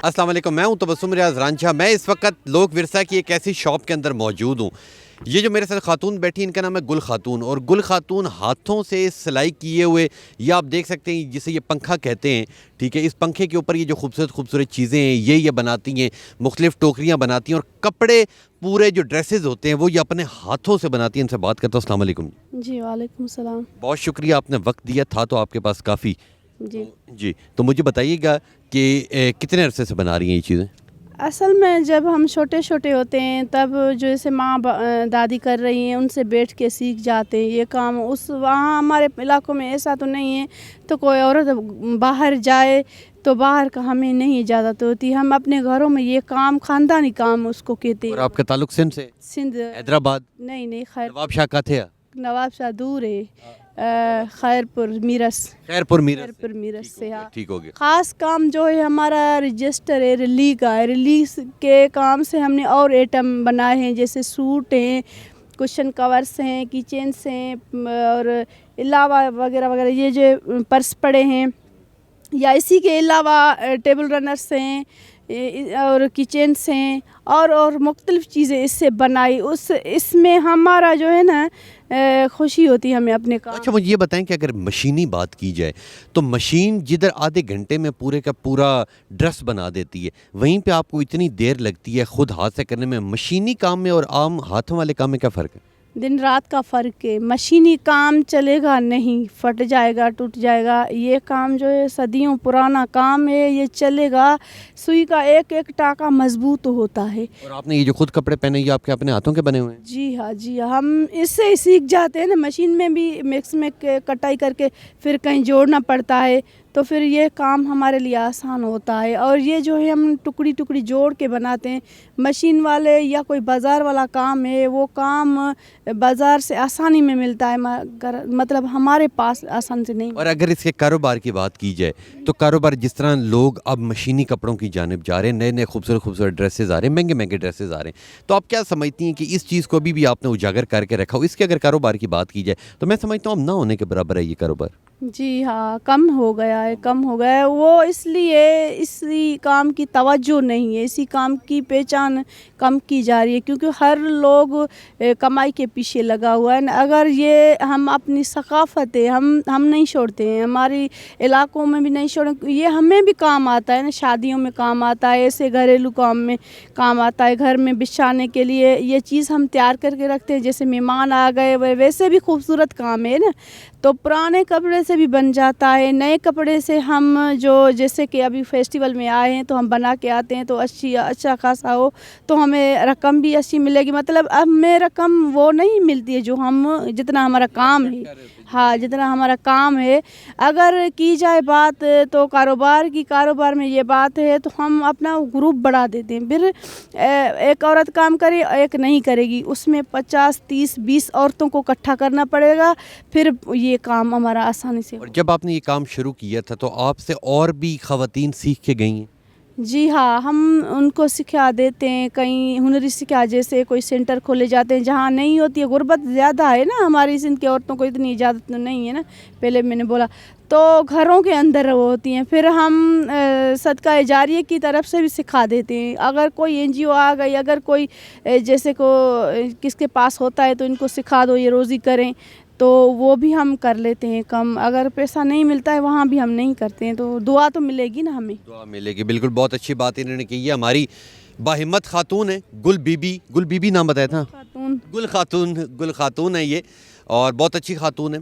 अस्सलाम वालेकुम, मैं हूं तबस्सुम रियाज रांझा। मैं इस वक्त लोक विरसा की एक ऐसी शॉप के अंदर मौजूद हूं। ये जो मेरे साथ खातून बैठी, इनका नाम है गुल खातून, और गुल खातून हाथों से सिलाई किए हुए, ये आप देख सकते हैं जिसे ये पंखा कहते हैं, ठीक है। इस पंखे के ऊपर ये जो खूबसूरत खूबसूरत चीज़ें हैं ये बनाती हैं, मुख्तलिफ टोकरियाँ बनाती हैं, और कपड़े पूरे जो ड्रेसेस होते हैं वो ये अपने हाथों से बनाती हैं। इनसे बात करता हूँ। अस्सलाम वालेकुम जी, वालेकुम सलाम। बहुत शुक्रिया, आपने वक्त दिया, था तो आपके पास काफ़ी जी जी। तो मुझे बताइएगा कि कितने अरसे से बना रही हैं ये चीज़ें? असल में जब हम छोटे छोटे होते हैं तब जैसे दादी कर रही हैं उनसे बैठ के सीख जाते हैं ये काम। उस वहाँ हमारे इलाकों में ऐसा तो नहीं है, तो कोई औरत बाहर जाए तो बाहर का हमें नहीं इजाज़त होती। हम अपने घरों में ये काम ख़ानदानी काम उसको कहते हैं। और आपका ताल्लुक सिंध से? सिंध हैदराबाद? नहीं खैर नवाब शाह का थे? नवाब शाह दूर है, खैरपुर मीरस। खैरपुर मीरस खैरपुर मीरस से हाँ। ठीक हो गया। ख़ास काम जो है हमारा रजिस्टर है, रिलीज का है। रिलीज के काम से हमने और आइटम बनाए हैं, जैसे सूट हैं, कुशन कवर्स हैं, किचन्स हैं, और अलावा वगैरह वगैरह ये जो पर्स पड़े हैं, या इसी के अलावा टेबल रनर्स हैं और किचन्स हैं, और मुख्तलिफ़ चीज़ें इससे बनाई। इसमें हमारा जो है ना खुशी होती है हमें अपने काम। अच्छा, मुझे ये बताएं कि अगर मशीनी बात की जाए तो मशीन जिधर आधे घंटे में पूरे का पूरा ड्रेस बना देती है, वहीं पे आपको इतनी देर लगती है खुद हाथ से करने में। मशीनी काम में और आम हाथों वाले काम में क्या फ़र्क है? दिन रात का फ़र्क है। मशीनी काम चलेगा नहीं, फट जाएगा, टूट जाएगा। ये काम जो है सदियों पुराना काम है, ये चलेगा। सुई का एक एक टाका मजबूत होता है। और आपने ये जो खुद कपड़े पहने ये आपके अपने हाथों के बने हुए हैं? जी हाँ जी हाँ, हम इससे ही सीख जाते हैं ना। मशीन में भी मिक्स में कटाई करके फिर कहीं जोड़ना पड़ता है, तो फिर ये काम हमारे लिए आसान होता है। और ये जो है हम टुकड़ी टुकड़ी जोड़ के बनाते हैं। मशीन वाले या कोई बाज़ार वाला काम है, वो काम बाज़ार से आसानी में मिलता है, मगर मतलब हमारे पास आसान से नहीं। और अगर इसके कारोबार की बात की जाए तो कारोबार जिस तरह लोग अब मशीनी कपड़ों की जानिब जा रहे हैं, नए नए खूबसूरत खूबसूरत ड्रेसेस आ रहे हैं, महंगे महंगे ड्रेसेस आ रहे हैं, तो आप क्या समझती हैं कि इस चीज़ को अभी भी आपने उजागर करके रखा हो? इसके अगर कारोबार की बात की जाए तो मैं समझता हूँ अब ना होने के बराबर है ये कारोबार। जी हाँ, कम हो गया है, कम हो गया है। वो इसलिए इसी काम की तवज्जो नहीं है, इसी काम की पहचान कम की जा रही है, क्योंकि हर लोग कमाई के पीछे लगा हुआ है। अगर ये हम अपनी सकाफ़त है, हम नहीं छोड़ते हैं, हमारी इलाकों में भी नहीं छोड़े। ये हमें भी काम आता है ना, शादियों में काम आता है, ऐसे घरेलू काम में काम आता है। घर में बिछाने के लिए ये चीज़ हम तैयार करके रखते हैं, जैसे मेहमान आ गए, वैसे भी खूबसूरत काम है ना। तो पुराने कपड़े से भी बन जाता है, नए कपड़े से हम जो जैसे कि अभी फेस्टिवल में आए हैं तो हम बना के आते हैं, तो अच्छा खासा हो तो हमें रकम भी अच्छी मिलेगी। मतलब अब हमें रकम वो नहीं मिलती है जो हम जितना हमारा काम है, हाँ जितना हमारा काम है। अगर की जाए बात तो कारोबार में ये बात है, तो हम अपना ग्रुप बढ़ा देते हैं। फिर एक औरत काम करे, एक नहीं करेगी, उसमें 50, 30, 20 औरतों को इकट्ठा करना पड़ेगा, फिर ये काम हमारा आसानी से। और जब आपने ये काम शुरू किया था तो आपसे और भी ख़वातीन सीख के गई हैं? जी हाँ, हम उनको सिखा देते हैं, कहीं हुनरी सिखा, जैसे कोई सेंटर खोले जाते हैं जहाँ नहीं होती है। गुर्बत ज़्यादा है ना, हमारी सिंध की औरतों को इतनी इजाज़त तो नहीं है ना, पहले मैंने बोला, तो घरों के अंदर वो होती हैं। फिर हम सदका जारिया की तरफ से भी सिखा देते हैं। अगर कोई एनजीओ आ गई, अगर कोई जैसे को किसके पास होता है तो इनको सिखा दो, ये रोज़ी करें, तो वो भी हम कर लेते हैं कम। अगर पैसा नहीं मिलता है वहाँ भी हम नहीं करते हैं, तो दुआ तो मिलेगी ना हमें। दुआ मिलेगी, बिल्कुल। बहुत अच्छी बात इन्होंने की है। हमारी बाहिम्मत खातून है गुल बीबी नाम बताया था, गुल खातून है ये, और बहुत अच्छी खातून है।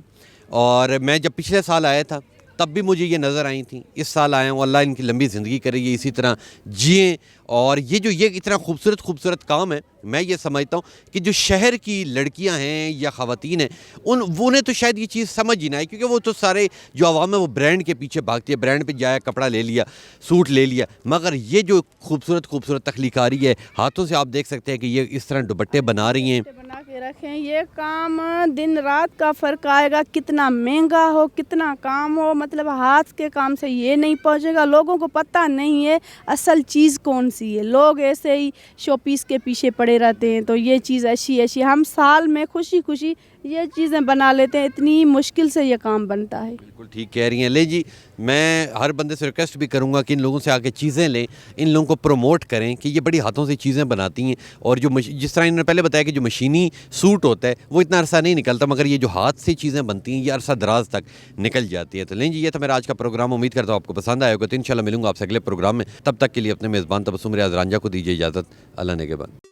और मैं जब पिछले साल आया था तब भी मुझे ये नज़र आई थी। इस साल आया हूँ, अल्लाह इनकी लंबी ज़िंदगी करे, ये इसी तरह जिएँ। और ये इतना खूबसूरत काम है, मैं ये समझता हूँ कि जो शहर की लड़कियां हैं या ख़वातीन हैं उन्हें तो शायद ये चीज़ समझ ही ना आए, क्योंकि वो तो सारे जो आवाम है वो ब्रांड के पीछे भागती है, ब्रांड पे जाया, कपड़ा ले लिया, सूट ले लिया। मगर ये जो खूबसूरत तख्लीकारी है, हाथों से आप देख सकते हैं कि ये इस तरह दुपट्टे बना रही हैं, बना के रखें। ये काम दिन रात का फ़र्क आएगा, कितना महंगा हो, कितना काम हो, मतलब हाथ के काम से ये नहीं पहुँचेगा। लोगों को पता नहीं है असल चीज़ कौन सी है, लोग ऐसे ही शो पीस के पीछे पड़े रहते हैं। तो ये चीज़ अच्छी हम साल में खुशी खुशी یہ چیزیں بنا لیتے ہیں, اتنی مشکل سے یہ کام بنتا ہے. بالکل ٹھیک کہہ رہی ہیں. لے جی, میں ہر بندے سے ریکویسٹ بھی کروں گا کہ ان لوگوں سے آ کے چیزیں لیں, ان لوگوں کو پروموٹ کریں کہ یہ بڑی ہاتھوں سے چیزیں بناتی ہیں, اور جو جس طرح انہوں نے پہلے بتایا کہ جو مشینی سوٹ ہوتا ہے وہ اتنا عرصہ نہیں نکلتا, مگر یہ جو ہاتھ سے چیزیں بنتی ہیں یہ عرصہ دراز تک نکل جاتی ہے. تو لیں جی, یہ تھا میرا آج کا پروگرام. امید کرتا ہوں آپ کو پسند آئے ہوگا. تو انشاءاللہ ملوں گا آپ سے اگلے پروگرام میں. تب تک کے لیے اپنے میزبان تبسم ریاض رانجھا کو دیجیے اجازت. اللہ نگہبان.